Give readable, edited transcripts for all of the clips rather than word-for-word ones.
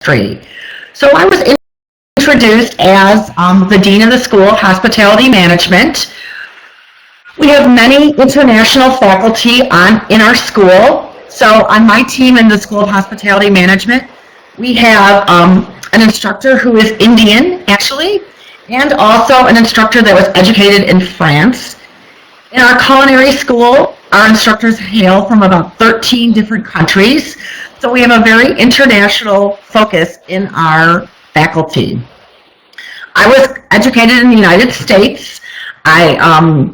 industry. So I was introduced as the Dean of the School of Hospitality Management. We have many international faculty in our school. So on my team in the School of Hospitality Management, we have an instructor who is Indian, actually, and also an instructor that was educated in France. In our culinary school, our instructors hail from about 13 different countries. So we have a very international focus in our faculty. I was educated in the United States. I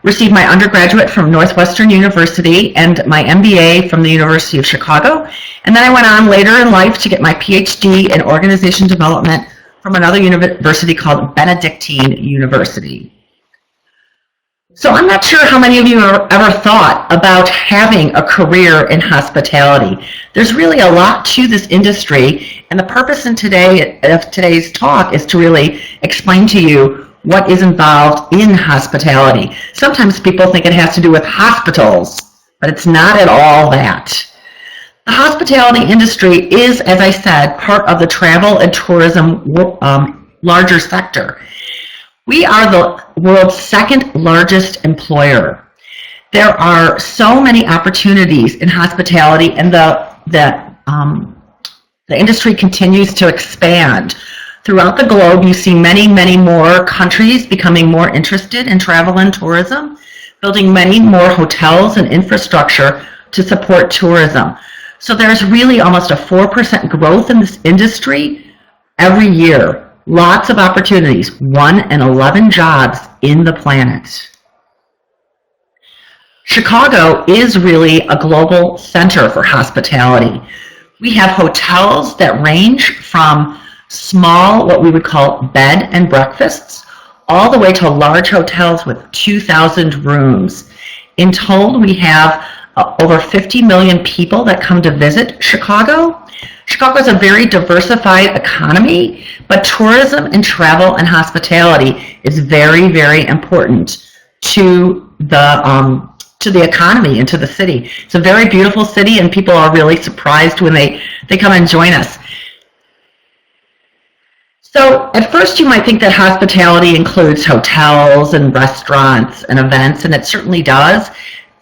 received my undergraduate from Northwestern University and my MBA from the University of Chicago. And then I went on later in life to get my PhD in organization development from another university called Benedictine University. So I'm not sure how many of you have ever thought about having a career in hospitality. There's really a lot to this industry, and the purpose of today's talk is to really explain to you what is involved in hospitality. Sometimes people think it has to do with hospitals, but it's not at all that. The hospitality industry is, as I said, part of the travel and tourism larger sector. We are the world's second largest employer. There are so many opportunities in hospitality, and the industry continues to expand. Throughout the globe, you see many, many more countries becoming more interested in travel and tourism, building many more hotels and infrastructure to support tourism. So there's really almost a 4% growth in this industry every year. Lots of opportunities, 1 in 11 jobs in the planet. Chicago is really a global center for hospitality. We have hotels that range from small, what we would call bed and breakfasts, all the way to large hotels with 2,000 rooms. In total, we have over 50 million people that come to visit Chicago. Chicago is a very diversified economy, but tourism and travel and hospitality is very, very important to the economy and to the city. It's a very beautiful city, and people are really surprised when they come and join us. So at first you might think that hospitality includes hotels and restaurants and events, and it certainly does,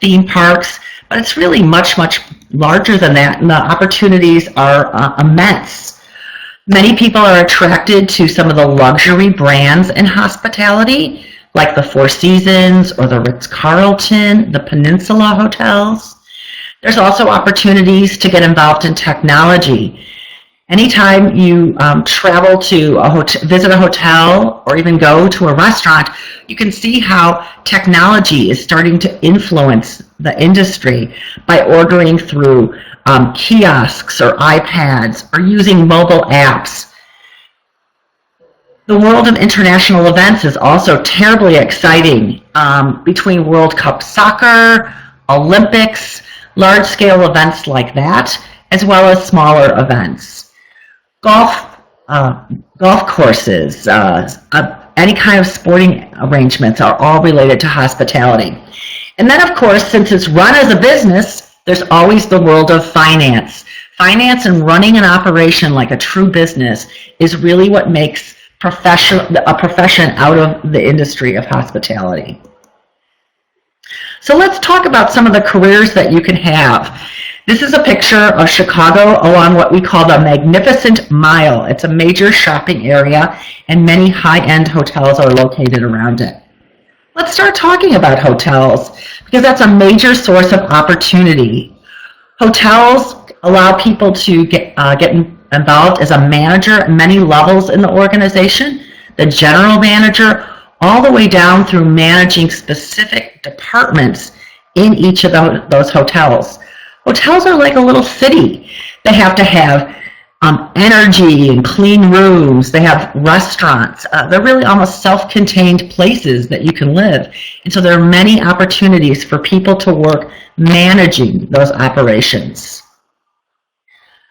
theme parks, but it's really much, much larger than that, and the opportunities are immense. Many people are attracted to some of the luxury brands in hospitality, like the Four Seasons or the Ritz-Carlton, the Peninsula hotels. There's also opportunities to get involved in technology. Anytime you travel to visit a hotel or even go to a restaurant, you can see how technology is starting to influence the industry by ordering through kiosks or iPads or using mobile apps. The world of international events is also terribly exciting, between World Cup soccer, Olympics, large-scale events like that, as well as smaller events. Golf courses, any kind of sporting arrangements are all related to hospitality. And then, of course, since it's run as a business, there's always the world of finance. Finance and running an operation like a true business is really what makes a profession out of the industry of hospitality. So let's talk about some of the careers that you can have. This is a picture of Chicago along what we call the Magnificent Mile. It's a major shopping area, and many high-end hotels are located around it. Let's start talking about hotels, because that's a major source of opportunity. Hotels allow people to get involved as a manager at many levels in the organization, the general manager, all the way down through managing specific departments in each of those hotels. Hotels are like a little city. They have to have energy and clean rooms. They have restaurants. They're really almost self-contained places that you can live. And so there are many opportunities for people to work managing those operations.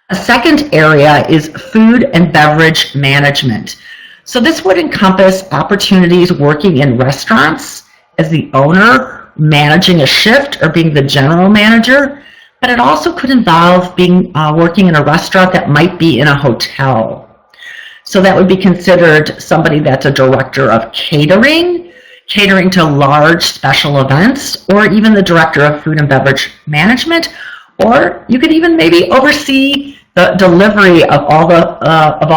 A second area is food and beverage management. So this would encompass opportunities working in restaurants as the owner, managing a shift, or being the general manager, but it also could involve being working in a restaurant that might be in a hotel. So that would be considered somebody that's a director of catering to large special events, or even the director of food and beverage management, or you could even maybe oversee the delivery of all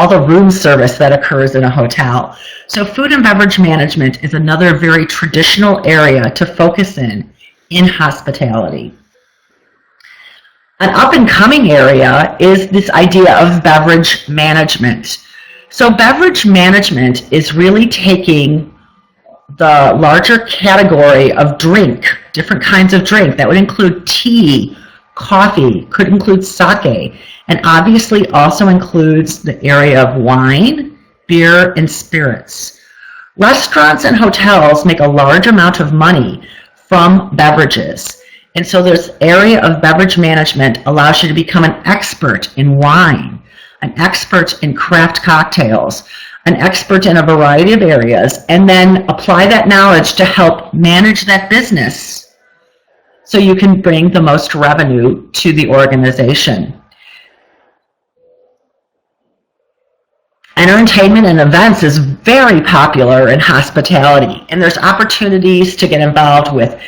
the room service that occurs in a hotel. So food and beverage management is another very traditional area to focus in hospitality. An up-and-coming area is this idea of beverage management. So beverage management is really taking the larger category of drink, different kinds of drink. That would include tea, coffee, could include sake, and obviously also includes the area of wine, beer, and spirits. Restaurants and hotels make a large amount of money from beverages. And so this area of beverage management allows you to become an expert in wine, an expert in craft cocktails, an expert in a variety of areas, and then apply that knowledge to help manage that business so you can bring the most revenue to the organization. Entertainment and events is very popular in hospitality, and there's opportunities to get involved with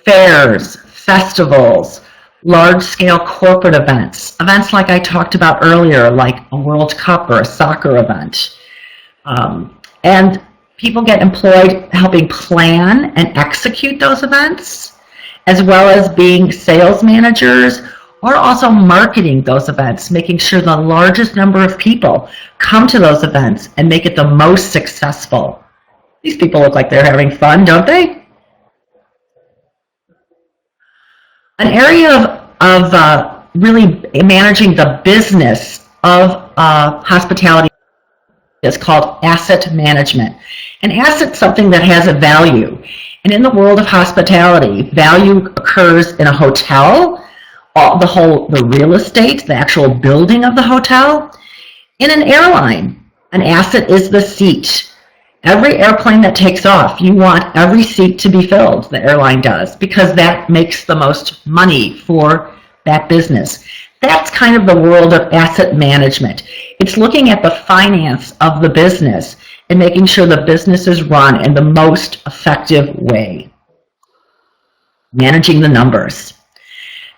fairs, festivals, large-scale corporate events like I talked about earlier, like a World Cup or a soccer event. And people get employed helping plan and execute those events, as well as being sales managers, or also marketing those events, making sure the largest number of people come to those events and make it the most successful. These people look like they're having fun, don't they? An area of really managing the business of hospitality is called asset management. An asset's something that has a value. And in the world of hospitality, value occurs in a hotel, the real estate, the actual building of the hotel. In an airline, an asset is the seat. Every airplane that takes off, you want every seat to be filled, the airline does, because that makes the most money for that business. That's kind of the world of asset management. It's looking at the finance of the business and making sure the business is run in the most effective way. Managing the numbers.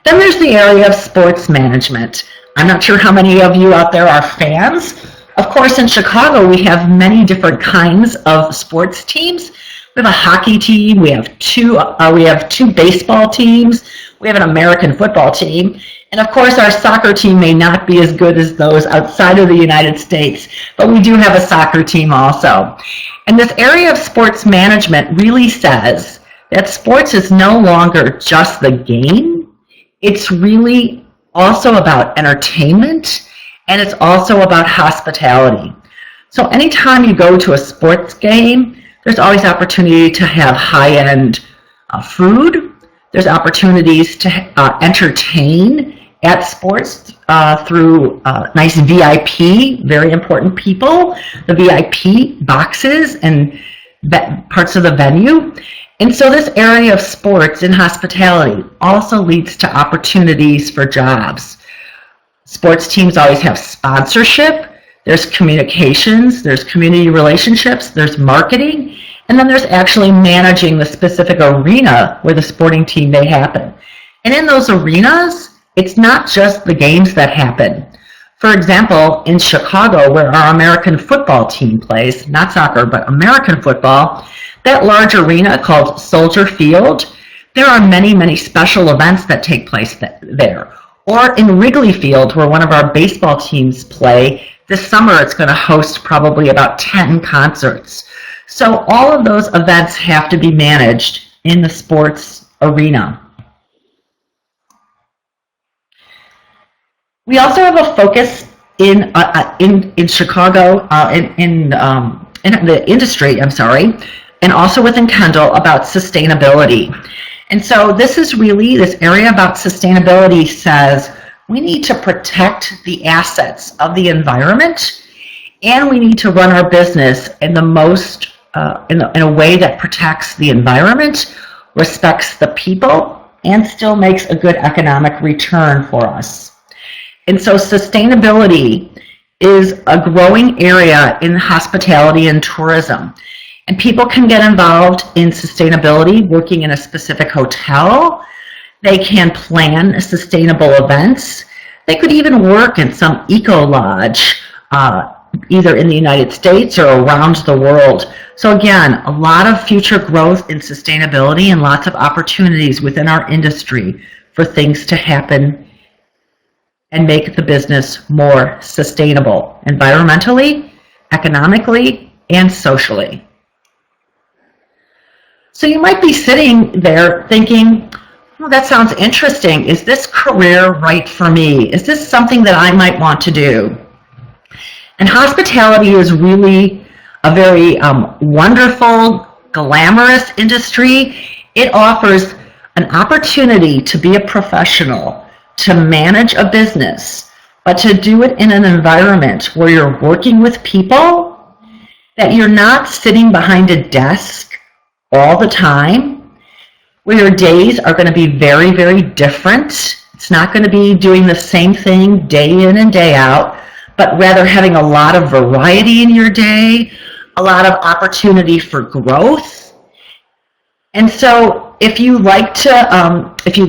Then there's the area of sports management. I'm not sure how many of you out there are fans. Of course, in Chicago, we have many different kinds of sports teams. We have a hockey team, we have two baseball teams, we have an American football team, and of course our soccer team may not be as good as those outside of the United States, but we do have a soccer team also. And this area of sports management really says that sports is no longer just the game, it's really also about entertainment, and it's also about hospitality. So anytime you go to a sports game, there's always opportunity to have high-end food. There's opportunities to entertain at sports through nice VIP, very important people, the VIP boxes and parts of the venue. And so this area of sports in hospitality also leads to opportunities for jobs. Sports teams always have sponsorship, there's communications, there's community relationships, there's marketing, and then there's actually managing the specific arena where the sporting team may happen. And in those arenas, it's not just the games that happen. For example, in Chicago, where our American football team plays, not soccer, but American football, that large arena called Soldier Field, there are many, many special events that take place there. Or in Wrigley Field, where one of our baseball teams play, this summer it's going to host probably about 10 concerts. So all of those events have to be managed in the sports arena. We also have a focus in Chicago, in the industry, and also within Kendall about sustainability. And so this is really, this area about sustainability says we need to protect the assets of the environment, and we need to run our business in the most, in a way that protects the environment, respects the people, and still makes a good economic return for us. And so sustainability is a growing area in hospitality and tourism. And people can get involved in sustainability working in a specific hotel. They can plan sustainable events. They could even work in some eco-lodge, either in the United States or around the world. So again, a lot of future growth in sustainability and lots of opportunities within our industry for things to happen and make the business more sustainable, environmentally, economically, and socially. So you might be sitting there thinking, oh, that sounds interesting. Is this career right for me? Is this something that I might want to do? And hospitality is really a very wonderful, glamorous industry. It offers an opportunity to be a professional, to manage a business, but to do it in an environment where you're working with people, that you're not sitting behind a desk all the time, where your days are going to be very, very different. It's not going to be doing the same thing day in and day out, but rather having a lot of variety in your day, a lot of opportunity for growth. And so if you like to, if you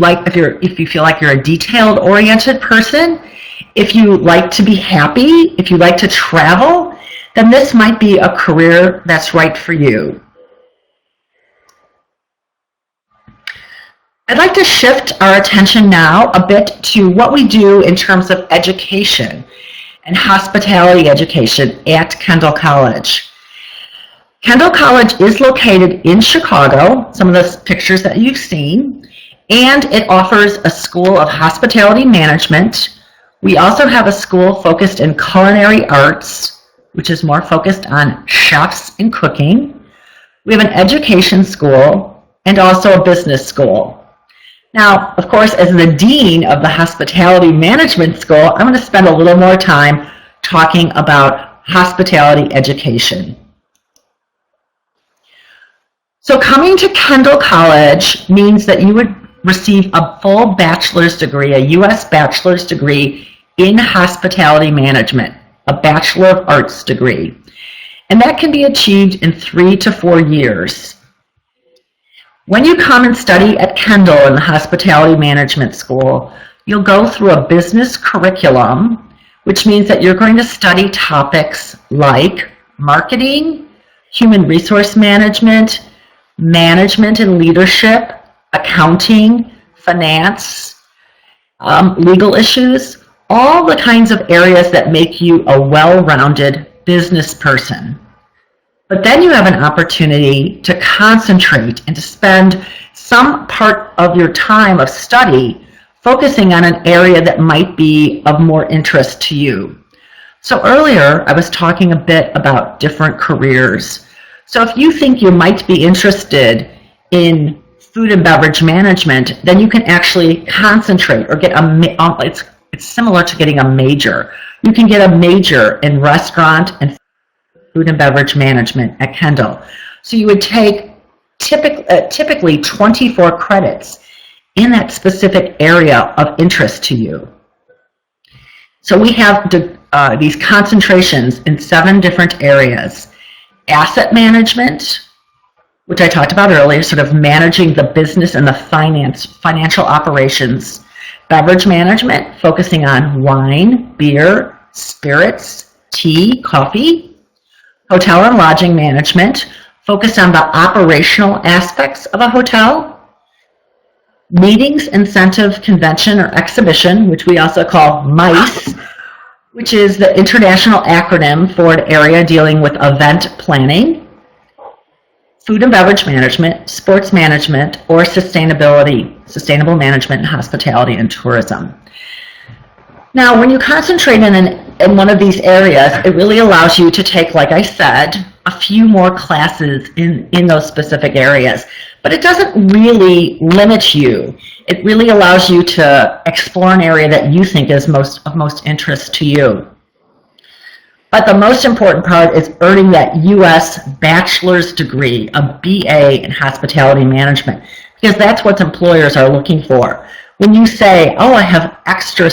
feel like you're a detailed-oriented person, if you like to be happy, if you like to travel, then this might be a career that's right for you. I'd like to shift our attention now a bit to what we do in terms of education and hospitality education at Kendall College. Kendall College is located in Chicago, some of the pictures that you've seen, and it offers a school of hospitality management. We also have a school focused in culinary arts, which is more focused on chefs and cooking. We have an education school and also a business school. Now, of course, as the dean of the Hospitality Management School, I'm going to spend a little more time talking about hospitality education. So coming to Kendall College means that you would receive a full bachelor's degree, a U.S. bachelor's degree in hospitality management, a Bachelor of Arts degree. And that can be achieved in 3 to 4 years. When you come and study at Kendall in the Hospitality Management School, you'll go through a business curriculum, which means that you're going to study topics like marketing, human resource management, management and leadership, accounting, finance, legal issues, all the kinds of areas that make you a well-rounded business person. But then you have an opportunity to concentrate and to spend some part of your time of study focusing on an area that might be of more interest to you. So earlier, I was talking a bit about different careers. So if you think you might be interested in food and beverage management, then you can actually concentrate or get it's similar to getting a major. You can get a major in restaurant and food and beverage management at Kendall. So you would take typically 24 credits in that specific area of interest to you. So we have these concentrations in 7 different areas. Asset management, which I talked about earlier, sort of managing the business and the financial operations. Beverage management, focusing on wine, beer, spirits, tea, coffee. Hotel and lodging management, focused on the operational aspects of a hotel. Meetings, incentive, convention, or exhibition, which we also call MICE, which is the international acronym for an area dealing with event planning. Food and beverage management, sports management, or sustainable management in hospitality and tourism. Now, when you concentrate in one of these areas, it really allows you to take, like I said, a few more classes in those specific areas. But it doesn't really limit you. It really allows you to explore an area that you think is of most interest to you. But the most important part is earning that U.S. bachelor's degree, a BA in hospitality management. because that's what employers are looking for. When you say, oh, I have extra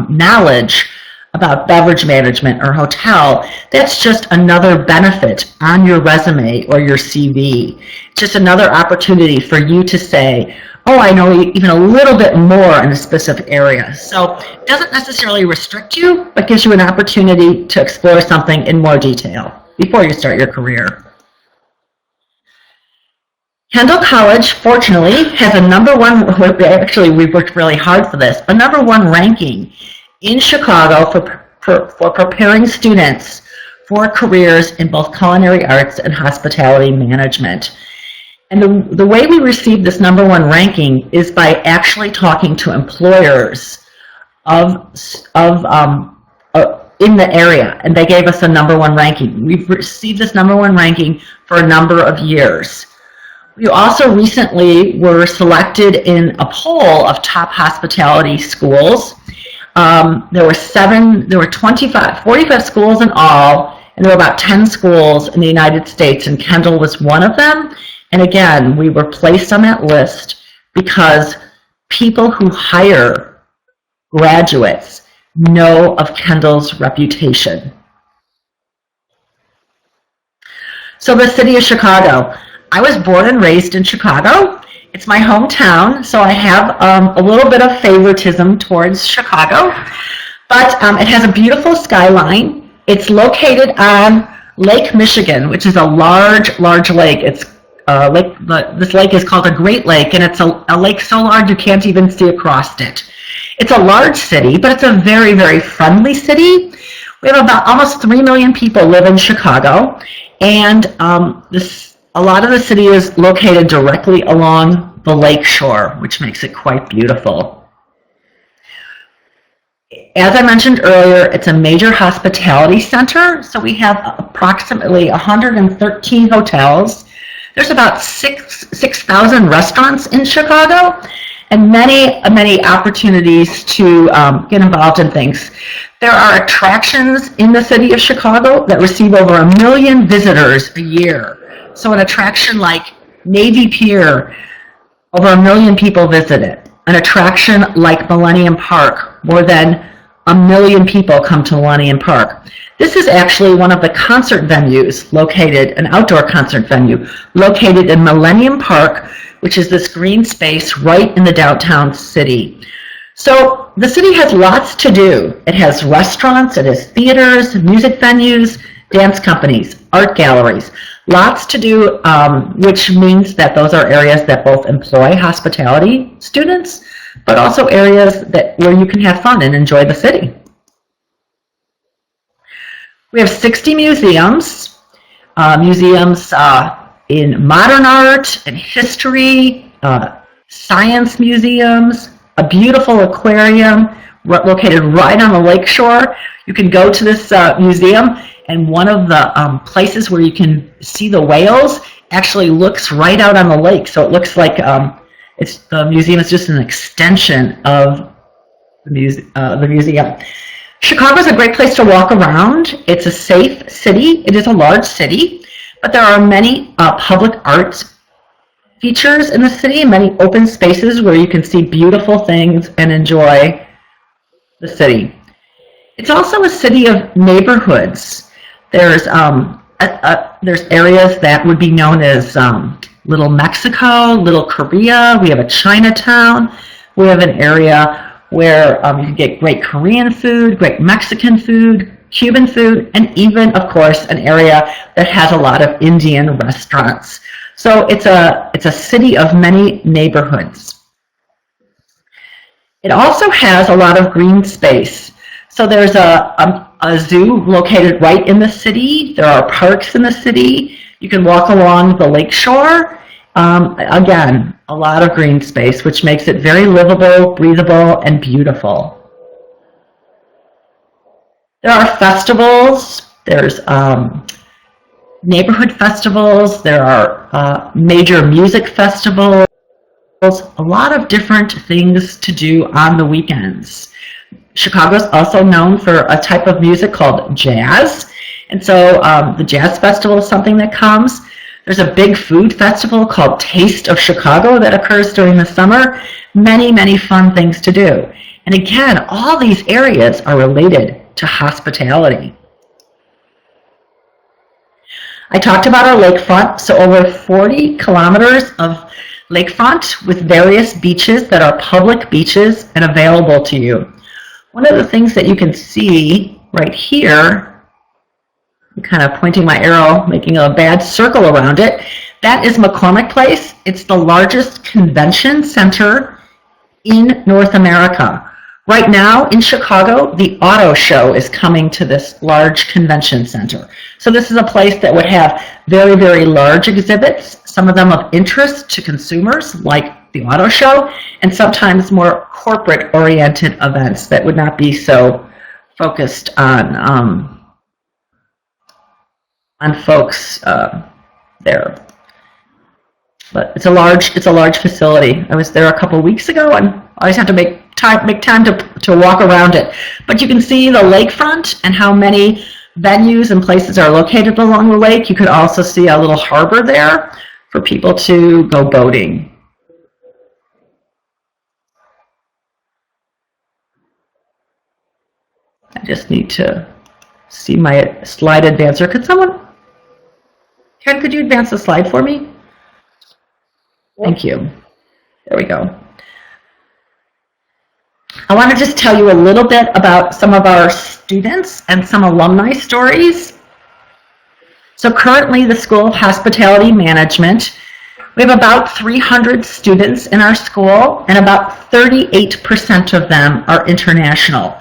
knowledge about beverage management or hotel, that's just another benefit on your resume or your CV. Just another opportunity for you to say, oh, I know even a little bit more in a specific area. So it doesn't necessarily restrict you, but gives you an opportunity to explore something in more detail before you start your career. Kendall College, fortunately, has a #1, actually we worked really hard for this, a #1 ranking in Chicago for preparing students for careers in both culinary arts and hospitality management. And the way we received this #1 ranking is by actually talking to employers in the area, and they gave us a #1 ranking. We've received this #1 ranking for a number of years. We also recently were selected in a poll of top hospitality schools. There were 45 schools in all, and there were about 10 schools in the United States, and Kendall was one of them. And again, we were placed on that list because people who hire graduates know of Kendall's reputation. So the city of Chicago. I was born and raised in Chicago. It's my hometown, so I have a little bit of favoritism towards Chicago. But it has a beautiful skyline. It's located on Lake Michigan, which is a large lake. It's this lake is called a Great Lake, and it's a lake so large you can't even see across it. It's a large city, but it's a very, very friendly city. We have about almost 3 million people live in Chicago, and a lot of the city is located directly along the lake shore, which makes it quite beautiful. As I mentioned earlier, it's a major hospitality center, so we have approximately 113 hotels. There's about 6,000 restaurants in Chicago, and many opportunities to get involved in things. There are attractions in the city of Chicago that receive over 1 million visitors a year. So an attraction like Navy Pier, over 1 million people visit it. An attraction like Millennium Park, more than 1 million people come to Millennium Park. This is actually one of the concert venues located, an outdoor concert venue, located in Millennium Park, which is this green space right in the downtown city. So the city has lots to do. It has restaurants, it has theaters, music venues, dance companies, art galleries. Lots to do, which means that those are areas that both employ hospitality students, but also areas where you can have fun and enjoy the city. We have 60 museums, in modern art and history, science museums, a beautiful aquarium located right on the lake shore. You can go to this museum, and one of the places where you can see the whales actually looks right out on the lake. So it looks like the museum is just an extension of the museum. Chicago is a great place to walk around. It's a safe city. It is a large city, but there are many public arts features in the city, many open spaces where you can see beautiful things and enjoy the city. It's also a city of neighborhoods. There's areas that would be known as Little Mexico, Little Korea. We have a Chinatown. We have an area where you can get great Korean food, great Mexican food, Cuban food, and even, of course, an area that has a lot of Indian restaurants. So it's a city of many neighborhoods. It also has a lot of green space. So there's a zoo located right in the city. There are parks in the city. You can walk along the lake shore. Again, a lot of green space, which makes it very livable, breathable, and beautiful. There are festivals. There's neighborhood festivals. There are major music festivals. A lot of different things to do on the weekends. Chicago is also known for a type of music called jazz. And so the Jazz Festival is something that comes. There's a big food festival called Taste of Chicago that occurs during the summer. Many, many fun things to do. And again, all these areas are related to hospitality. I talked about our lakefront, so over 40 kilometers of lakefront with various beaches that are public beaches and available to you. One of the things that you can see right here, I'm kind of pointing my arrow, making a bad circle around it, that is McCormick Place. It's the largest convention center in North America. Right now in Chicago, the auto show is coming to this large convention center. So this is a place that would have very, very large exhibits, some of them of interest to consumers like the auto show, and sometimes more corporate oriented events that would not be so focused on folks there. But it's a large facility. I was there a couple weeks ago, and I always have to make time to walk around it. But you can see the lakefront and how many venues and places are located along the lake. You could also see a little harbor there for people to go boating. I just need to see my slide advancer. Ken, could you advance the slide for me? Thank you. There we go. I want to just tell you a little bit about some of our students and some alumni stories. So currently the School of Hospitality Management, we have about 300 students in our school, and about 38% of them are international.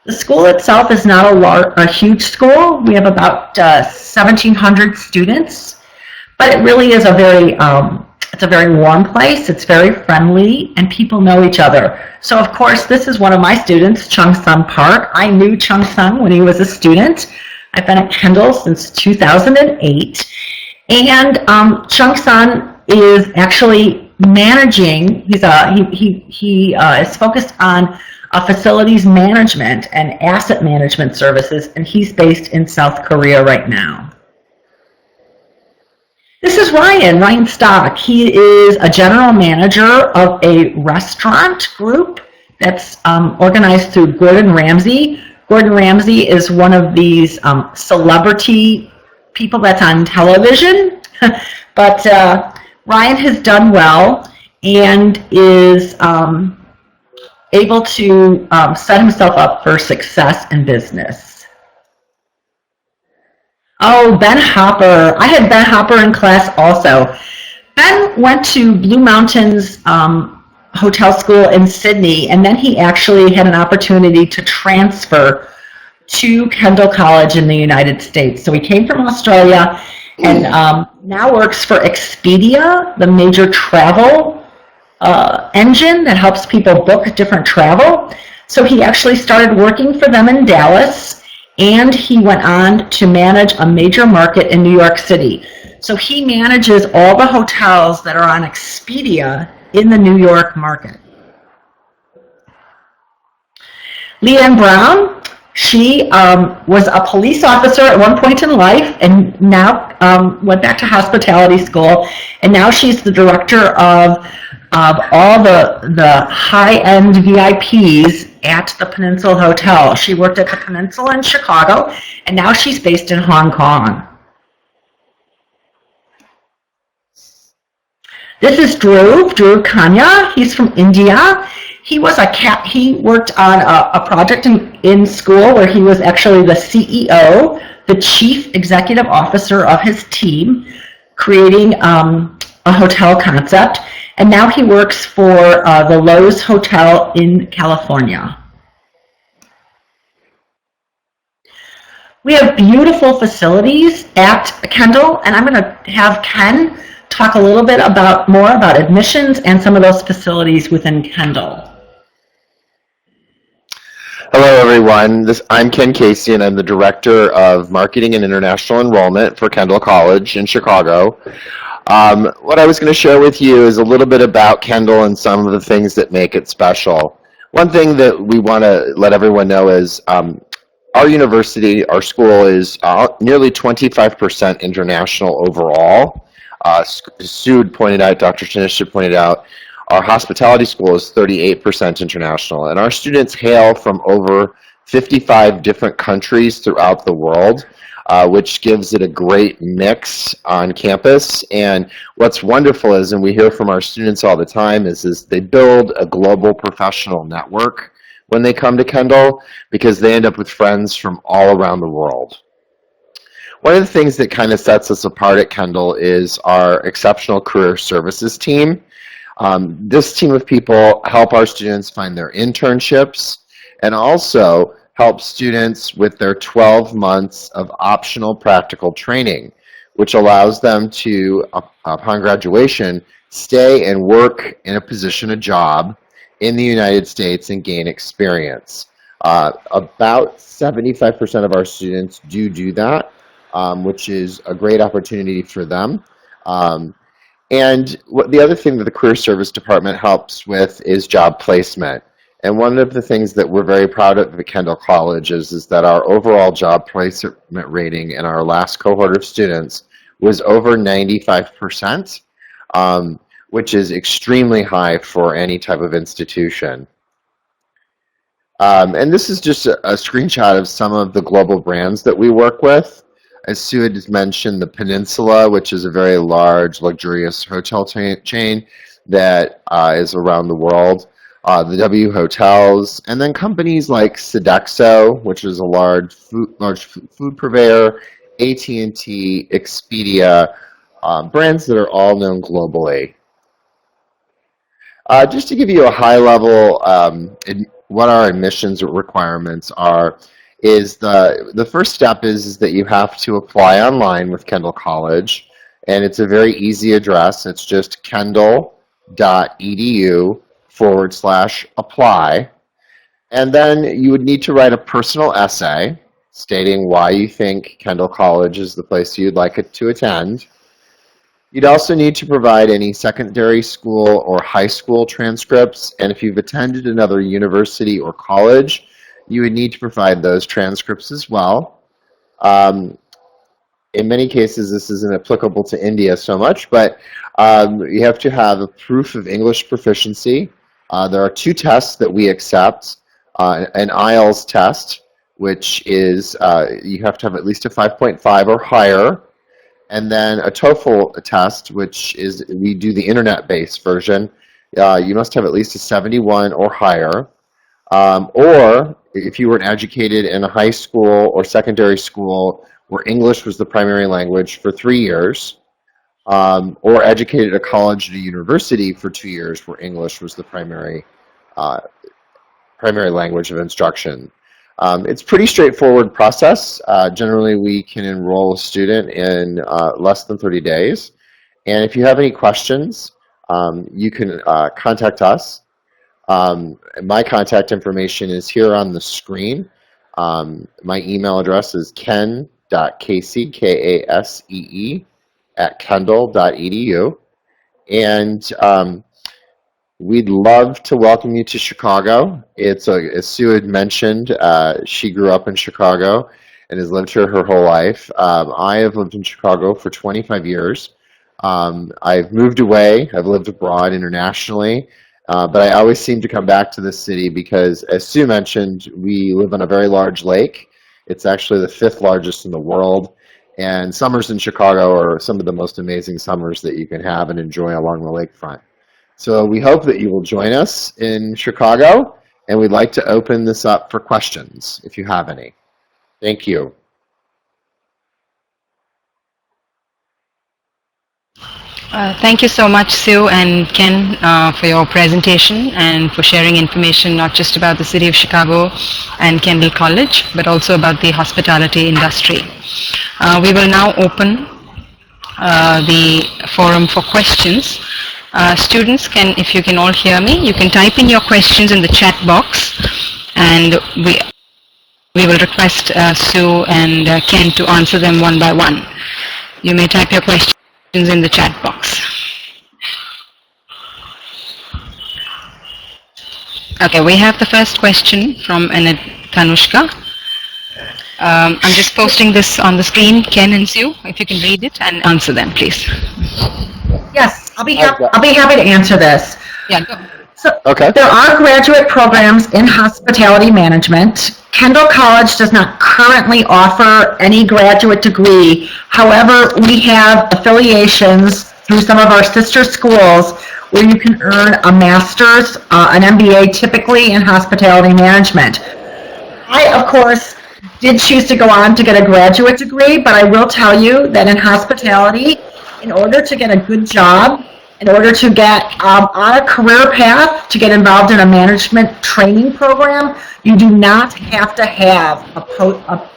The school itself is not a huge school. We have about 1,700 students, but it really is it's a very warm place. It's very friendly, and people know each other. So, of course, this is one of my students, Chung-Sun Park. I knew Chung-Sun when he was a student. I've been at Kendall since 2008. And Chung-Sun is actually managing, he is focused on facilities management and asset management services, and he's based in South Korea right now. This is Ryan Stock. He is a general manager of a restaurant group that's organized through Gordon Ramsay. Gordon Ramsay is one of these celebrity people that's on television, but Ryan has done well and is able to set himself up for success in business. Oh, Ben Hopper. I had Ben Hopper in class also. Ben went to Blue Mountains Hotel School in Sydney, and then he actually had an opportunity to transfer to Kendall College in the United States. So he came from Australia and now works for Expedia, the major travel engine that helps people book different travel. So he actually started working for them in Dallas, and he went on to manage a major market in New York City. So he manages all the hotels that are on Expedia in the New York market. Leanne Brown, she was a police officer at one point in life and now went back to hospitality school, and now she's the director of all the high-end VIPs at the Peninsula Hotel. She worked at the Peninsula in Chicago, and now she's based in Hong Kong. This is Dhruv Kanya. He's from India. He worked on a project in school where he was actually the CEO, the chief executive officer of his team, creating a hotel concept. And now he works for the Lowe's Hotel in California. We have beautiful facilities at Kendall, and I'm going to have Ken talk a little bit more about admissions and some of those facilities within Kendall. Hello, everyone. I'm Ken Kasee, and I'm the Director of Marketing and International Enrollment for Kendall College in Chicago. What I was going to share with you is a little bit about Kendall and some of the things that make it special. One thing that we want to let everyone know is our university, our school is nearly 25% international overall. Sue pointed out, Dr. Tinnish pointed out, our hospitality school is 38% international, and our students hail from over 55 different countries throughout the world, which gives it a great mix on campus. And what's wonderful is, and we hear from our students all the time, is they build a global professional network when they come to Kendall, because they end up with friends from all around the world. One of the things that kind of sets us apart at Kendall is our exceptional career services team. This team of people help our students find their internships and also help students with their 12 months of optional practical training, which allows them to, upon graduation, stay and work in a position, a job, in the United States and gain experience. About 75% of our students do that, which is a great opportunity for them. And the other thing that the Career Service Department helps with is job placement. And one of the things that we're very proud of at Kendall College is that our overall job placement rating in our last cohort of students was over 95%, which is extremely high for any type of institution. And this is just a screenshot of some of the global brands that we work with. As Sue had mentioned, the Peninsula, which is a very large, luxurious hotel chain that is around the world, the W Hotels, and then companies like Sodexo, which is a large food purveyor, AT&T, Expedia, brands that are all known globally. Just to give you a high level, what our admissions requirements are, is the first step is that you have to apply online with Kendall College, and it's a very easy address. It's just kendall.edu/apply, and then you would need to write a personal essay stating why you think Kendall College is the place you'd like it to attend. You'd also need to provide any secondary school or high school transcripts, and if you've attended another university or college, you would need to provide those transcripts as well. In many cases, this isn't applicable to India so much, but you have to have a proof of English proficiency. There are 2 tests that we accept, an IELTS test, which is you have to have at least a 5.5 or higher, and then a TOEFL test, which is, we do the internet-based version. You must have at least a 71 or higher. Or if you were educated in a high school or secondary school where English was the primary language for 3 years, or educated at a college or a university for 2 years where English was the primary language of instruction. It's a pretty straightforward process. Generally, we can enroll a student in less than 30 days. And if you have any questions, you can contact us. My contact information is here on the screen. My email address is ken.kasee, Kasee, @kendall.edu. And we'd love to welcome you to Chicago. It's, as Sue had mentioned, she grew up in Chicago and has lived here her whole life. I have lived in Chicago for 25 years. I've moved away. I've lived abroad internationally. But I always seem to come back to this city because, as Sue mentioned, we live on a very large lake. It's actually the 5th largest in the world. And summers in Chicago are some of the most amazing summers that you can have and enjoy along the lakefront. So we hope that you will join us in Chicago, and we'd like to open this up for questions if you have any. Thank you. Thank you so much, Sue and Ken, for your presentation and for sharing information not just about the city of Chicago and Kendall College, but also about the hospitality industry. We will now open the forum for questions. Students, if you can all hear me, you can type in your questions in the chat box, and we will request Sue and Ken to answer them one by one. You may type your questions in the chat box. Okay, we have the first question from Tanushka. I'm just posting this on the screen, Ken and Sue, if you can read it and answer them, please. Yes, I'll be happy to answer this. Yeah, go. So Okay. there are graduate programs in hospitality management. Kendall College does not currently offer any graduate degree. However, we have affiliations through some of our sister schools where you can earn a master's, an MBA typically in hospitality management. I, of course, did choose to go on to get a graduate degree, but I will tell you that in hospitality, in order to get a good job, in order to get on a career path, to get involved in a management training program, you do not have to have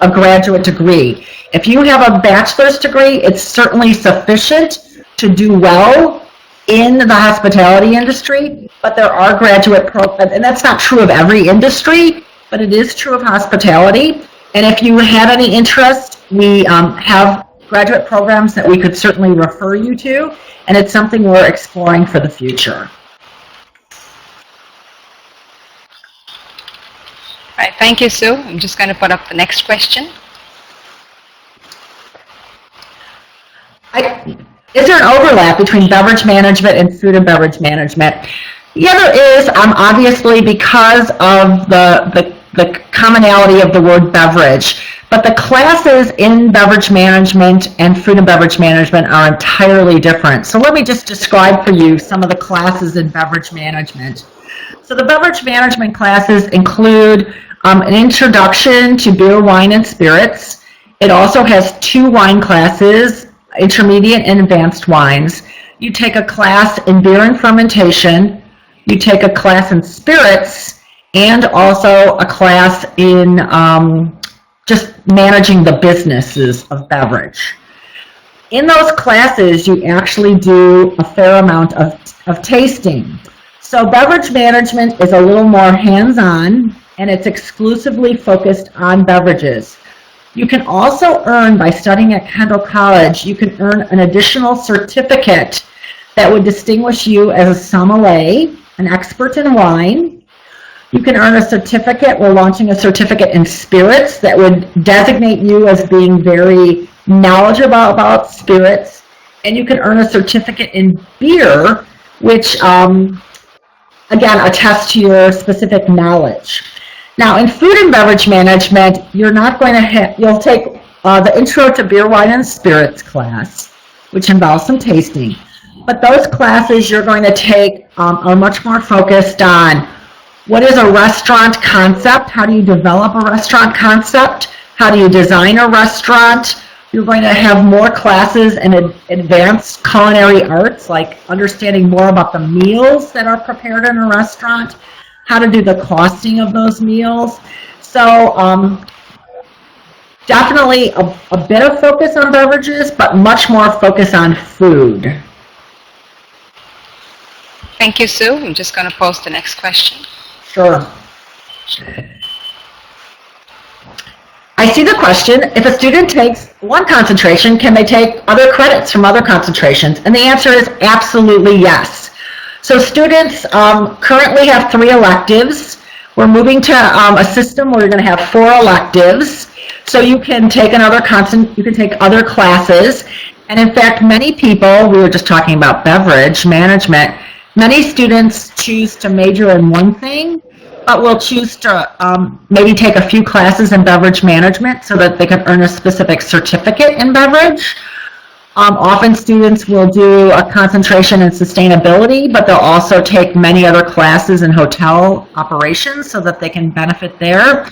a graduate degree. If you have a bachelor's degree, it's certainly sufficient to do well in the hospitality industry, but there are graduate programs, and that's not true of every industry, but it is true of hospitality. And if you have any interest, we have graduate programs that we could certainly refer you to, and it's something we're exploring for the future. All right, thank you, Sue. I'm just going to put up the next question. Is there an overlap between beverage management and food and beverage management? Yeah, there is, obviously, because of the commonality of the word beverage. But the classes in beverage management and food and beverage management are entirely different. So let me just describe for you some of the classes in beverage management. So the beverage management classes include an introduction to beer, wine, and spirits. It also has 2 wine classes, intermediate and advanced wines. You take a class in beer and fermentation. You take a class in spirits, and also a class in just managing the businesses of beverage. In those classes, you actually do a fair amount of tasting. So beverage management is a little more hands-on, and it's exclusively focused on beverages. You can also earn, by studying at Kendall College, you can earn an additional certificate that would distinguish you as a sommelier, an expert in wine. You can earn a certificate. We're launching a certificate in spirits that would designate you as being very knowledgeable about spirits. And you can earn a certificate in beer, which, again, attests to your specific knowledge. Now, in food and beverage management, you're not going to have, you'll take the Intro to Beer, Wine, and Spirits class, which involves some tasting. But those classes you're going to take are much more focused on what is a restaurant concept? How do you develop a restaurant concept? How do you design a restaurant? You're going to have more classes in advanced culinary arts, like understanding more about the meals that are prepared in a restaurant, how to do the costing of those meals. So definitely a bit of focus on beverages, but much more focus on food. Thank you, Sue. I'm just going to post the next question. Sure. I see the question. If a student takes one concentration, can they take other credits from other concentrations? And the answer is absolutely yes. So students currently have 3 electives. We're moving to a system where you're going to have 4 electives. So you can take you can take other classes. And in fact, many people, we were just talking about beverage management, many students choose to major in one thing, but will choose to maybe take a few classes in beverage management so that they can earn a specific certificate in beverage. Often students will do a concentration in sustainability, but they'll also take many other classes in hotel operations so that they can benefit there.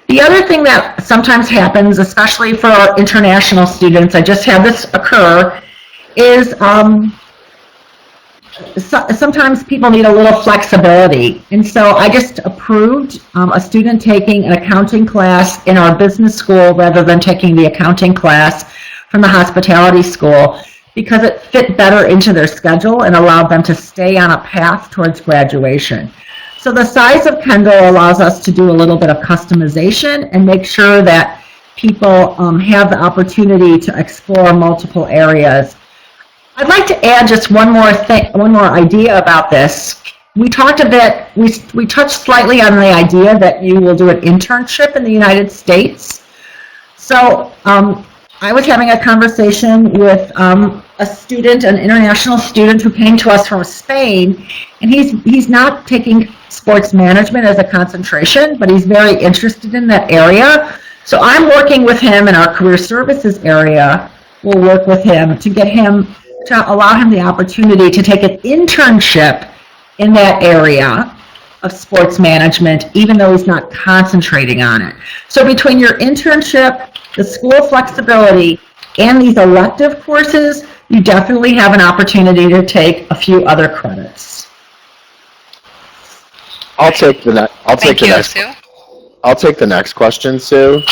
The other thing that sometimes happens, especially for our international students, I just had this occur, is sometimes people need a little flexibility. And so I just approved a student taking an accounting class in our business school rather than taking the accounting class from the hospitality school, because it fit better into their schedule and allowed them to stay on a path towards graduation. So the size of Kendall allows us to do a little bit of customization and make sure that people have the opportunity to explore multiple areas. I'd like to add just one more idea about this. We talked a bit, we touched slightly on the idea that you will do an internship in the United States. So I was having a conversation with a student, an international student who came to us from Spain, and he's not taking sports management as a concentration, but he's very interested in that area. So I'm working with him in our career services area. We'll work with him to get him, to allow him the opportunity to take an internship in that area of sports management, even though he's not concentrating on it. So between your internship, the school flexibility, and these elective courses, you definitely have an opportunity to take a few other credits. I'll take the next. Thank you, Sue. I'll take the next question, Sue.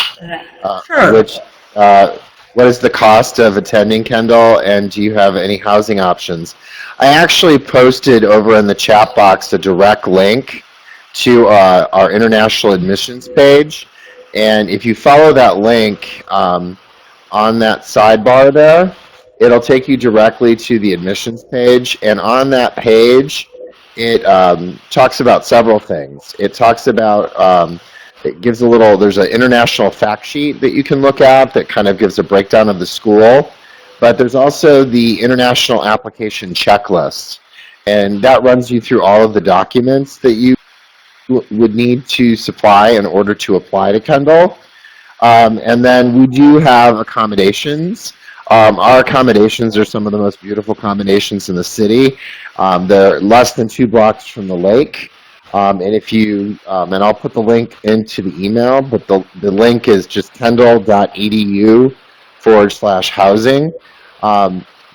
Sure. Which, what is the cost of attending Kendall, and do you have any housing options? I actually posted over in the chat box a direct link to our international admissions page, and if you follow that link on that sidebar there, it'll take you directly to the admissions page, and on that page, it talks about several things. It talks about it gives a little, there's an international fact sheet that you can look at that kind of gives a breakdown of the school, but there's also the international application checklist, and that runs you through all of the documents that you would need to supply in order to apply to Kendall. And then we do have accommodations. Our accommodations are some of the most beautiful accommodations in the city. They're less than 2 blocks from the lake. And if you, and I'll put the link into the email, but the link is just kendall.edu/housing.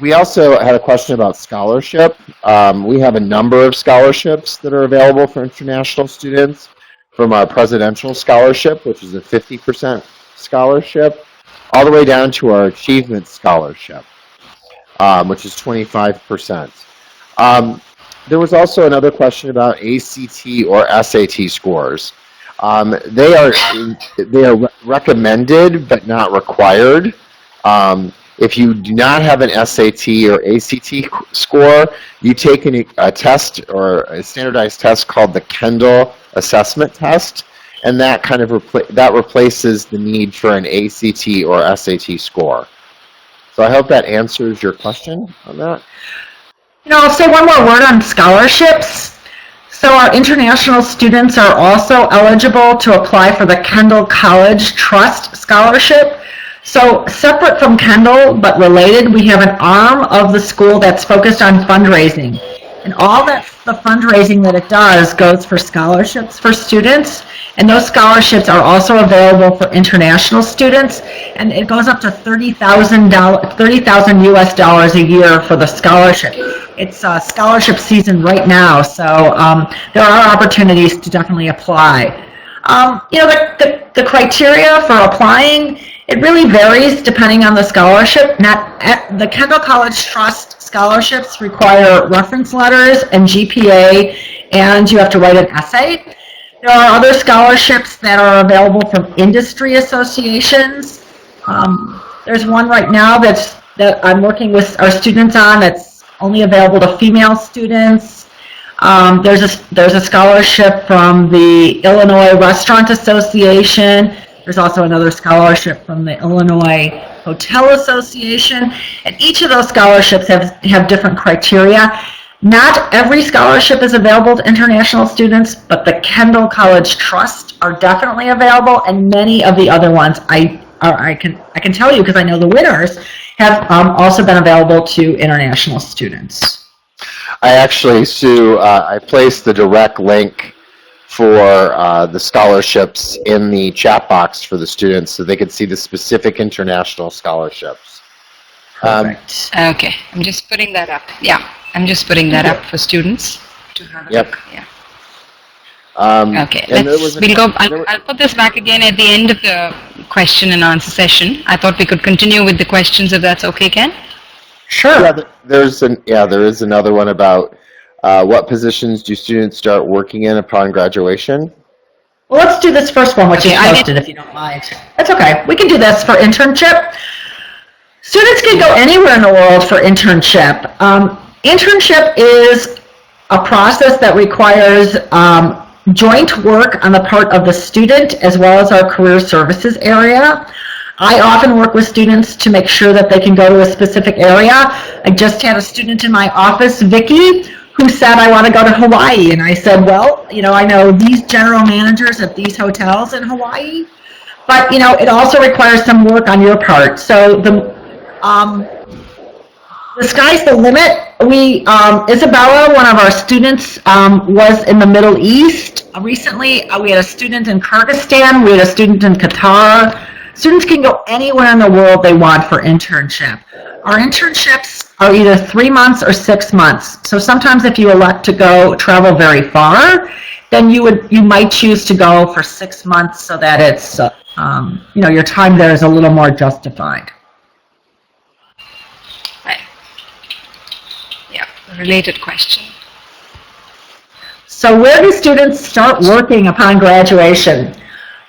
We also had a question about scholarship. We have a number of scholarships that are available for international students, from our presidential scholarship, which is a 50% scholarship, all the way down to our achievement scholarship, which is 25%. There was also another question about ACT or SAT scores. They are recommended but not required. If you do not have an SAT or ACT score, you take a test or a standardized test called the Kendall Assessment Test, and that kind of replaces the need for an ACT or SAT score. So I hope that answers your question on that. You know, I'll say one more word on scholarships. So our international students are also eligible to apply for the Kendall College Trust Scholarship. So separate from Kendall, but related, we have an arm of the school that's focused on fundraising. And all that the fundraising that it does goes for scholarships for students. And those scholarships are also available for international students. And it goes up to $30,000 US a year for the scholarship. It's scholarship season right now, so there are opportunities to definitely apply. You know, the criteria for applying, it really varies depending on the scholarship. The Kendall College Trust scholarships require reference letters and GPA, and you have to write an essay. There are other scholarships that are available from industry associations. There's one right now that I'm working with our students on that's only available to female students. There's a scholarship from the Illinois Restaurant Association. There's also another scholarship from the Illinois Hotel Association. And each of those scholarships have different criteria. Not every scholarship is available to international students, but the Kendall College Trust are definitely available, and many of the other ones I can tell you because I know the winners have also been available to international students. I actually, Sue, I placed the direct link for the scholarships in the chat box for the students so they could see the specific international scholarships. Perfect. Okay, I'm just putting that up. Yeah, I'm just putting that up for students to have a look. Yeah. Okay, I'll put this back again at the end of the question and answer session. I thought we could continue with the questions if that's okay, Ken? Sure. Yeah, there is another one about what positions do students start working in upon graduation? Well, let's do this first one, which is posted, if you don't mind. That's okay. We can do this for internship. Students can go anywhere in the world for internship. Internship is a process that requires joint work on the part of the student as well as our career services area. I often work with students to make sure that they can go to a specific area. I just had a student in my office, Vicky, who said, I want to go to Hawaii. And I said, well, I know these general managers at these hotels in Hawaii, but, it also requires some work on your part. So the sky's the limit. Isabella, one of our students, was in the Middle East. Recently, we had a student in Kyrgyzstan. We had a student in Qatar. Students can go anywhere in the world they want for internship. Our internships are either 3 months or 6 months. So sometimes if you elect to travel very far, then you might choose to go for 6 months so that it's, your time there is a little more justified. Right. Yeah, related question. So where do students start working upon graduation?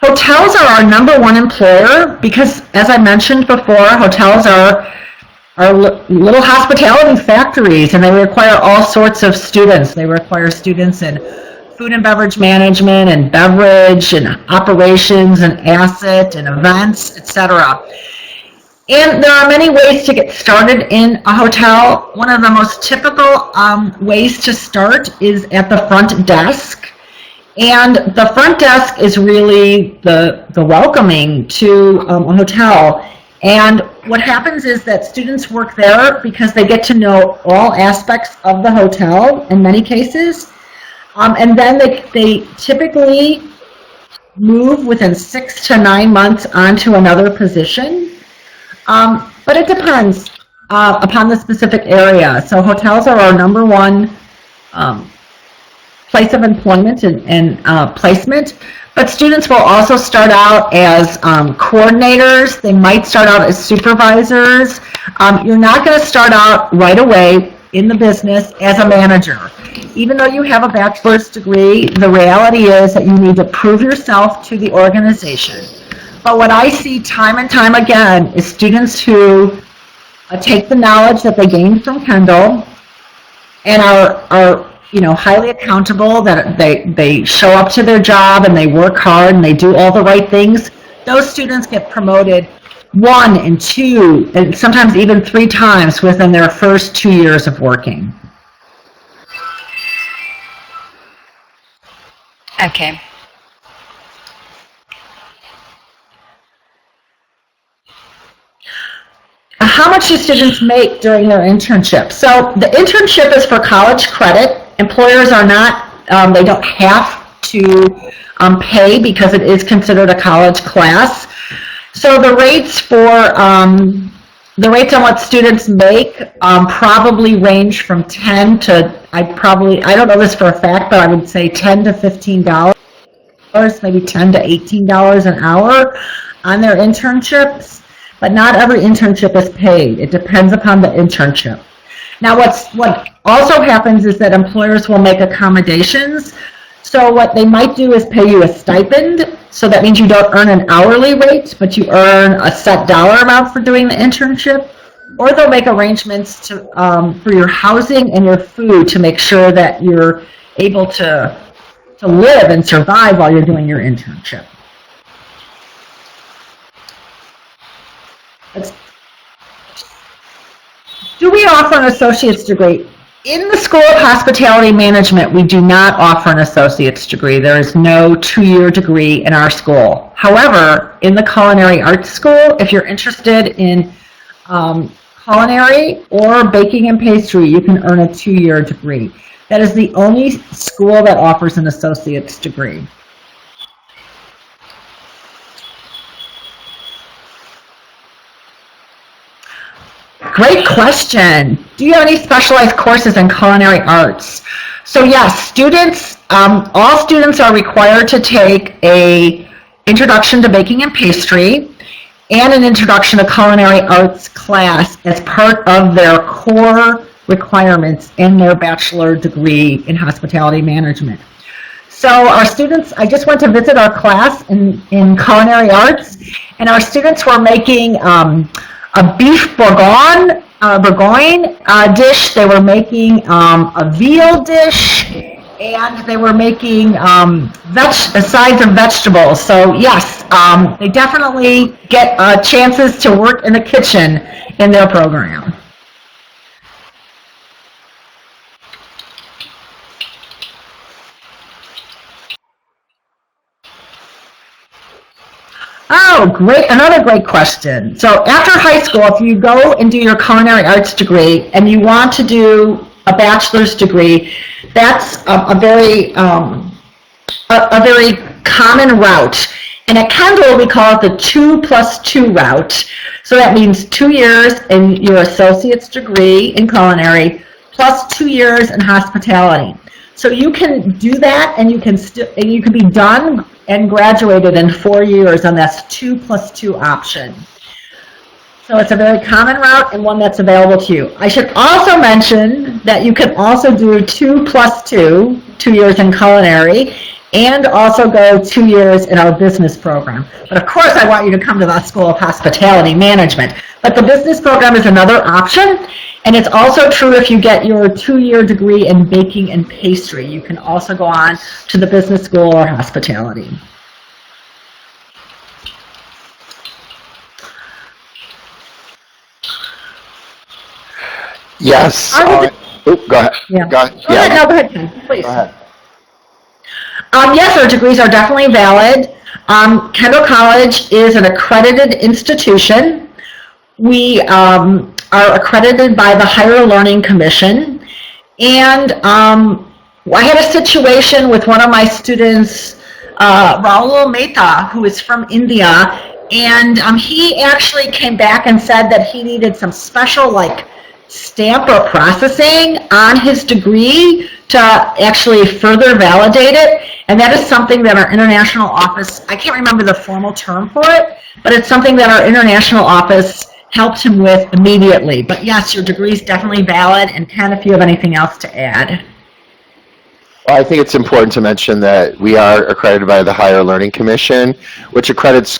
Hotels are our #1 employer because, as I mentioned before, hotels are little hospitality factories, and they require all sorts of students. They require students in food and beverage management and beverage and operations and asset and events, etc. And there are many ways to get started in a hotel. One of the most typical ways to start is at the front desk. And the front desk is really the welcoming to a hotel. And what happens is that students work there because they get to know all aspects of the hotel in many cases. And then they typically move within 6 to 9 months onto another position. But it depends upon the specific area. So hotels are our #1 place of employment and placement. But students will also start out as coordinators. They might start out as supervisors. You're not going to start out right away in the business as a manager. Even though you have a bachelor's degree, the reality is that you need to prove yourself to the organization. But what I see time and time again is students who take the knowledge that they gained from Kendall and are highly accountable, that they show up to their job and they work hard and they do all the right things. Those students get promoted 1 and 2 and sometimes even 3 times within their first 2 years of working. Okay. How much do students make during their internship? So the internship is for college credit. Employers are not, they don't have to pay because it is considered a college class. So the rates on what students make probably range from 10 to, I don't know this for a fact, but I would say $10 to $15, maybe $10 to $18 an hour on their internships. But not every internship is paid. It depends upon the internship. Now, what also happens is that employers will make accommodations. So what they might do is pay you a stipend. So that means you don't earn an hourly rate, but you earn a set dollar amount for doing the internship. Or they'll make arrangements for your housing and your food to make sure that you're able to live and survive while you're doing your internship. Do we offer an associate's degree? In the School of Hospitality Management, we do not offer an associate's degree. There is no 2-year degree in our school. However, in the Culinary Arts School, if you're interested in culinary or baking and pastry, you can earn a 2-year degree. That is the only school that offers an associate's degree. Great question. Do you have any specialized courses in culinary arts? So yes, students, all students are required to take a Introduction to Baking and Pastry and an Introduction to Culinary Arts class as part of their core requirements in their bachelor degree in hospitality management. So our students, I just went to visit our class in culinary arts, and our students were making a beef bourguignon dish. They were making a veal dish, and they were making sides of vegetables. So yes, they definitely get chances to work in the kitchen in their program. Oh, great. Another great question. So after high school, if you go and do your culinary arts degree and you want to do a bachelor's degree, that's a very common route. And at Kendall, we call it the 2+2 route. So that means 2 years in your associate's degree in culinary plus 2 years in hospitality. So you can do that, and you can be done and graduated in 4 years on this 2+2 option. So it's a very common route and one that's available to you. I should also mention that you can also do 2+2, 2 years in culinary, and also go 2 years in our business program. But of course, I want you to come to the School of Hospitality Management. But the business program is another option, and it's also true if you get your 2-year degree in baking and pastry. You can also go on to the business school or hospitality. Yes. Go ahead. Yeah. Go ahead. Go ahead. No, go ahead, Ken, please. Go ahead. Yes, our degrees are definitely valid. Kendall College is an accredited institution. We are accredited by the Higher Learning Commission. And I had a situation with one of my students, Raul Mehta, who is from India, and he actually came back and said that he needed some special stamp or processing on his degree to actually further validate it. And that is something that our international office, I can't remember the formal term for it, but it's something that our international office helped him with immediately. But yes, your degree is definitely valid. And Ken, if you have anything else to add. Well, I think it's important to mention that we are accredited by the Higher Learning Commission, which accredits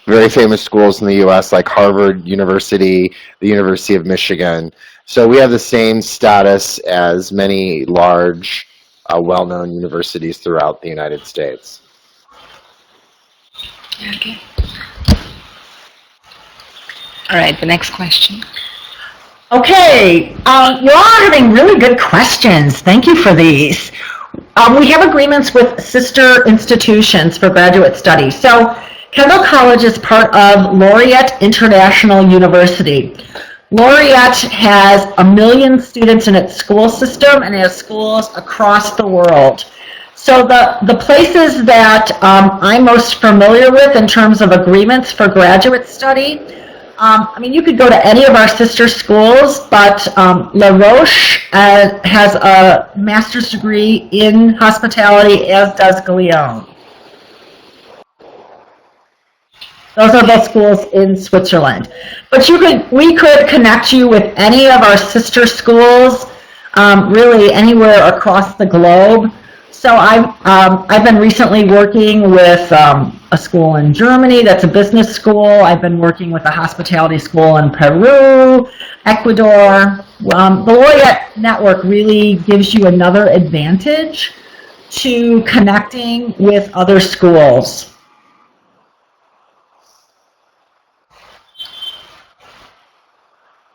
very famous schools in the U.S. like Harvard University, the University of Michigan. So we have the same status as many large, well-known universities throughout the United States. Okay. All right, the next question. Okay, you all are having really good questions. Thank you for these. We have agreements with sister institutions for graduate study. So Kendall College is part of Laureate International University. Laureate has 1 million students in its school system and has schools across the world. So the places that I'm most familiar with in terms of agreements for graduate study, you could go to any of our sister schools, but La Roche has a master's degree in hospitality, as does Glion. Those are both schools in Switzerland. But we could connect you with any of our sister schools, really anywhere across the globe. So I've been recently working with a school in Germany that's a business school. I've been working with a hospitality school in Peru, Ecuador. The Laureate Network really gives you another advantage to connecting with other schools.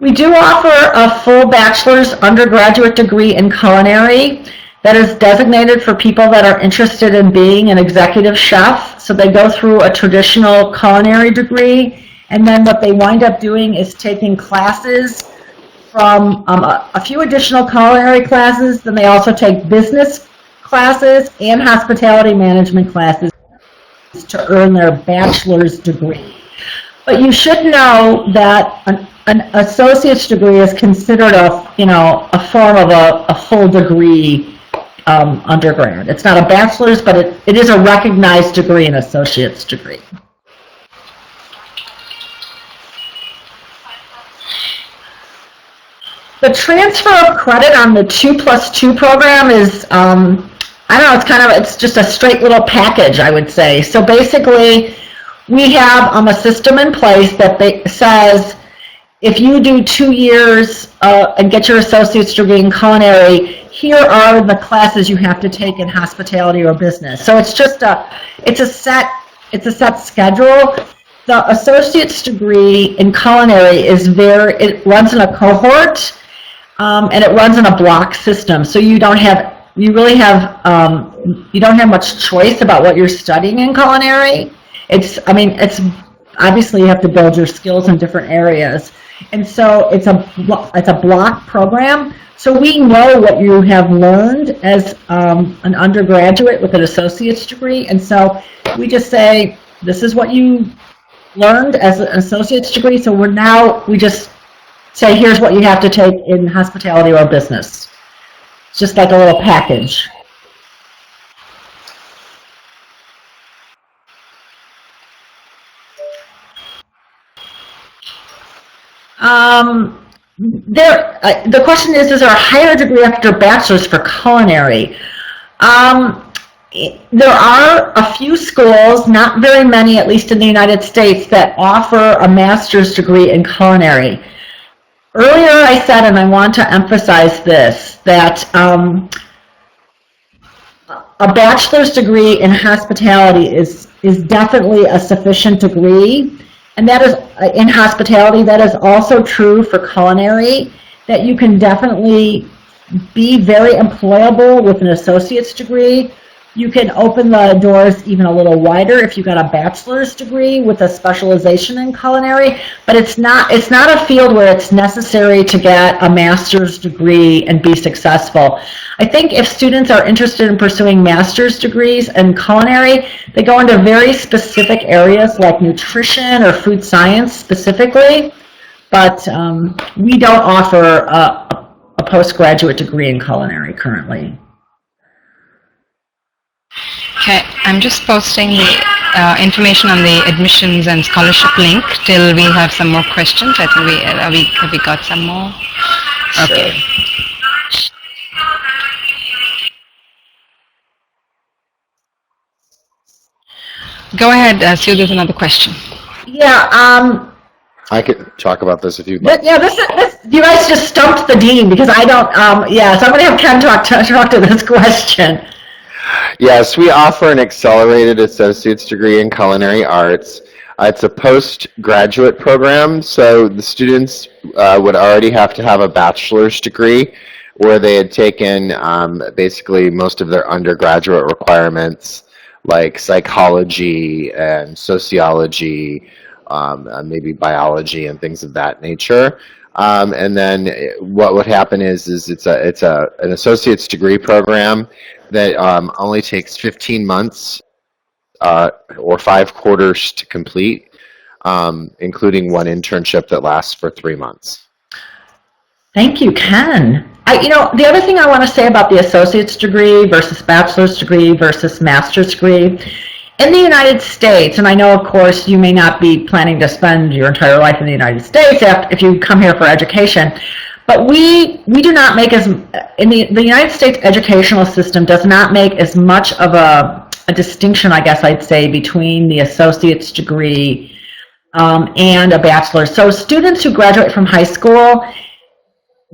We do offer a full bachelor's undergraduate degree in culinary that is designated for people that are interested in being an executive chef. So they go through a traditional culinary degree, and then what they wind up doing is taking classes from a few additional culinary classes. Then they also take business classes and hospitality management classes to earn their bachelor's degree. But you should know that an associate's degree is considered a form of a full degree undergrad. It's not a bachelor's, but it is a recognized degree, an associate's degree. The transfer of credit on the 2+2 program is, it's just a straight little package, I would say. So basically, we have a system in place that says if you do 2 years and get your associate's degree in culinary, here are the classes you have to take in hospitality or business. So it's just it's a set schedule. The associate's degree in culinary it runs in a cohort, and it runs in a block system. So you don't have much choice about what you're studying in culinary. It's obviously you have to build your skills in different areas, and so it's a block program. So we know what you have learned as an undergraduate with an associate's degree, and so we just say, this is what you learned as an associate's degree, so we just say, here's what you have to take in hospitality or business. It's just like a little package. The question is there a higher degree after bachelor's for culinary? There are a few schools, not very many, at least in the United States, that offer a master's degree in culinary. Earlier I said, and I want to emphasize this, that a bachelor's degree in hospitality is definitely a sufficient degree, and that is in hospitality. That is also true for culinary, that you can definitely be very employable with an associate's degree. You can open the doors even a little wider if you got a bachelor's degree with a specialization in culinary, but it's not a field where it's necessary to get a master's degree and be successful. I think if students are interested in pursuing master's degrees in culinary, they go into very specific areas like nutrition or food science specifically, but we don't offer a postgraduate degree in culinary currently. Okay, I'm just posting the information on the admissions and scholarship link till we have some more questions. I think have we got some more? Okay. Sure. Go ahead, Sue, there's another question. Yeah, I could talk about this if you'd like. Yeah, this you guys just stumped the dean because I don't, yeah, so I'm going to have Ken talk to this question. Yes, we offer an accelerated associate's degree in culinary arts. It's a postgraduate program, so the students would already have to have a bachelor's degree where they had taken basically most of their undergraduate requirements like psychology and sociology, maybe biology and things of that nature. And then what would happen is it's an associate's degree program that only takes 15 months or 5 quarters to complete, including one internship that lasts for 3 months. Thank you, Ken. The other thing I want to say about the associate's degree versus bachelor's degree versus master's degree, in the United States, and I know, of course, you may not be planning to spend your entire life in the United States if you come here for education, but we do not make the United States educational system does not make as much of a distinction, I guess I'd say, between the associate's degree and a bachelor's. So students who graduate from high school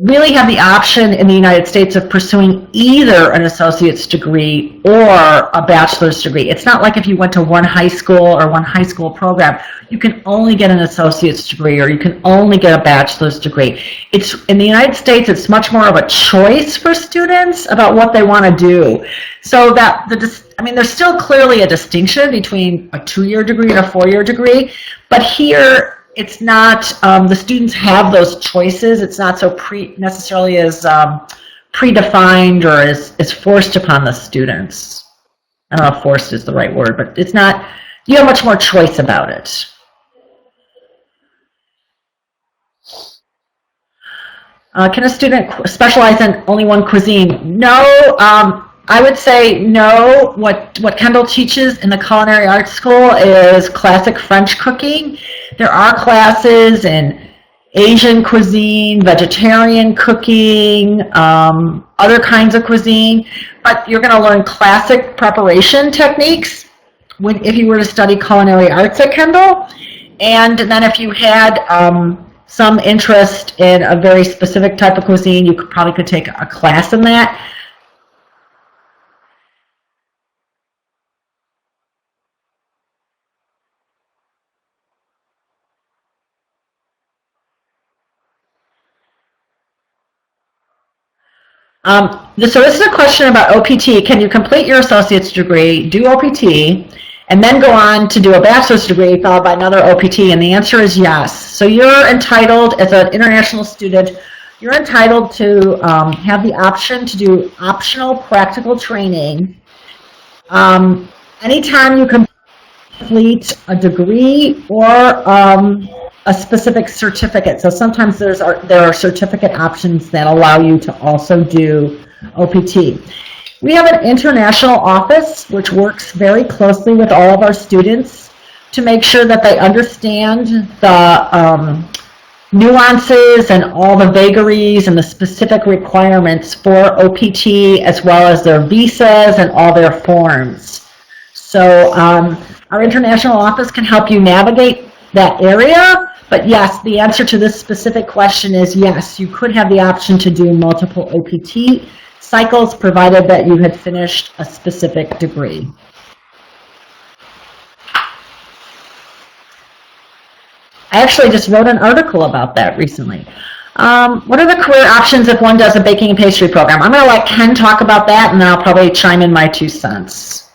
really have the option in the United States of pursuing either an associate's degree or a bachelor's degree. It's not like if you went to one high school or one high school program, you can only get an associate's degree or you can only get a bachelor's degree. In the United States, it's much more of a choice for students about what they want to do. So there's still clearly a distinction between a 2-year degree and a 4-year degree, but here, it's not, the students have those choices. It's not so necessarily as predefined or as forced upon the students. I don't know if forced is the right word, but it's not, you have much more choice about it. Can a student specialize in only one cuisine? No, I would say no. What Kendall teaches in the Culinary Arts School is classic French cooking. There are classes in Asian cuisine, vegetarian cooking, other kinds of cuisine, but you're going to learn classic preparation techniques if you were to study culinary arts at Kendall. And then if you had some interest in a very specific type of cuisine, you probably could take a class in that. So this is a question about OPT. Can you complete your associate's degree, do OPT, and then go on to do a bachelor's degree followed by another OPT? And the answer is yes. So you're entitled, as an international student, you're entitled to have the option to do optional practical training anytime you complete a degree or a specific certificate. So sometimes there are certificate options that allow you to also do OPT. We have an international office which works very closely with all of our students to make sure that they understand the nuances and all the vagaries and the specific requirements for OPT, as well as their visas and all their forms. So our international office can help you navigate that area, but yes, the answer to this specific question is yes, you could have the option to do multiple OPT cycles, provided that you had finished a specific degree. I actually just wrote an article about that recently. What are the career options if one does a baking and pastry program? I'm going to let Ken talk about that, and then I'll probably chime in my 2 cents.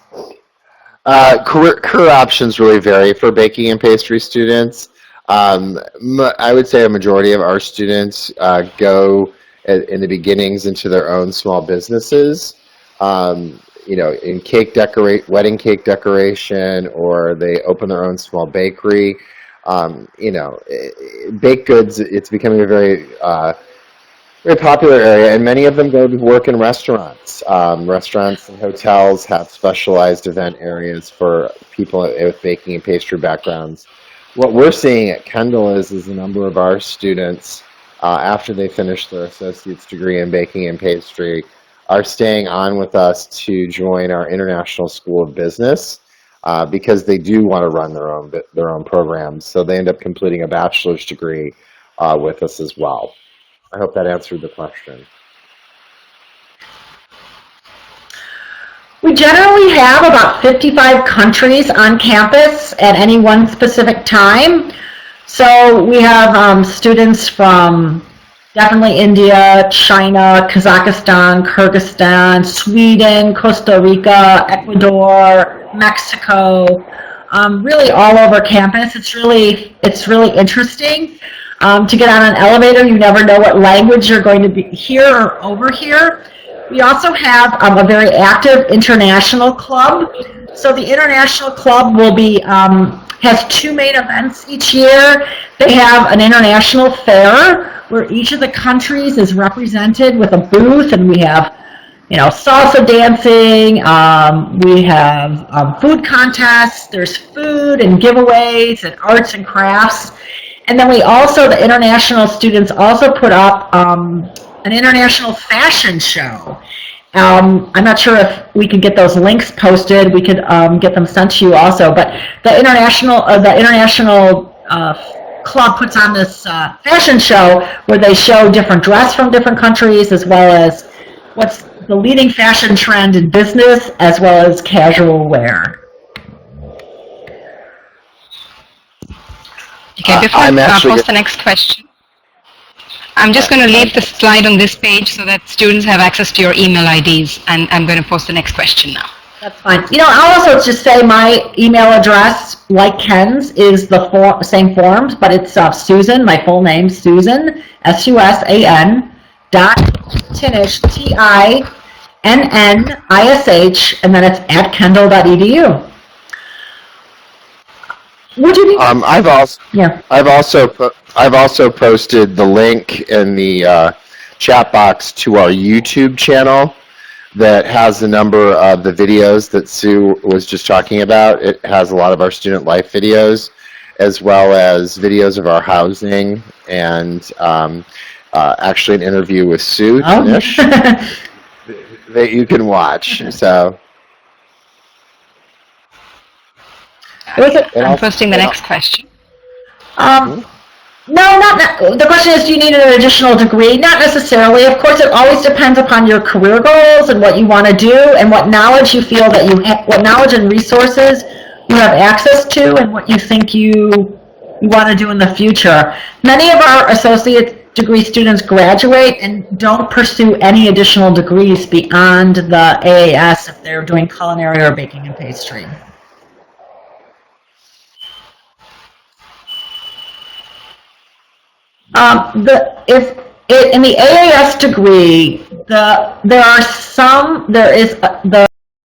Career options really vary for baking and pastry students. I would say a majority of our students go in the beginnings into their own small businesses, in wedding cake decoration, or they open their own small bakery. Baked goods, it's becoming a very popular area, and many of them go to work in restaurants. Restaurants and hotels have specialized event areas for people with baking and pastry backgrounds. What we're seeing at Kendall is a number of our students, after they finish their associate's degree in baking and pastry, are staying on with us to join our International School of Business, because they do want to run their own programs. So they end up completing a bachelor's degree with us as well. I hope that answered the question. We generally have about 55 countries on campus at any one specific time. So we have students from definitely India, China, Kazakhstan, Kyrgyzstan, Sweden, Costa Rica, Ecuador, Mexico, really all over campus. It's really interesting. To get on an elevator, you never know what language you're going to be hear or overhear. We also have a very active international club. So the international club will be has 2 main events each year. They have an international fair where each of the countries is represented with a booth, and we have salsa dancing, we have food contests, there's food and giveaways and arts and crafts. And then the international students also put up an international fashion show. I'm not sure if we can get those links posted. We could get them sent to you also. But the international club puts on this fashion show where they show different dress from different countries, as well as what's the leading fashion trend in business, as well as casual wear. Okay, before I post the next question, I'm just going to leave the slide on this page so that students have access to your email IDs, and I'm going to post the next question now. That's fine. I'll also just say my email address, like Ken's, is the same forms, but it's Susan, my full name, Susan, SUSAN, Tinnish, TINNISH, and then it's at kendall.edu. Would you be? I've also posted the link in the chat box to our YouTube channel that has a number of the videos that Sue was just talking about. It has a lot of our student life videos, as well as videos of our housing, and actually an interview with Sue Tinnish that you can watch. So. I'm posting the next question. No, the question is, do you need an additional degree? Not necessarily. Of course, it always depends upon your career goals and what you want to do, and what knowledge you feel that what knowledge and resources you have access to, and what you think you want to do in the future. Many of our associate degree students graduate and don't pursue any additional degrees beyond the AAS if they're doing culinary or baking and pastry. In the AAS degree, there is the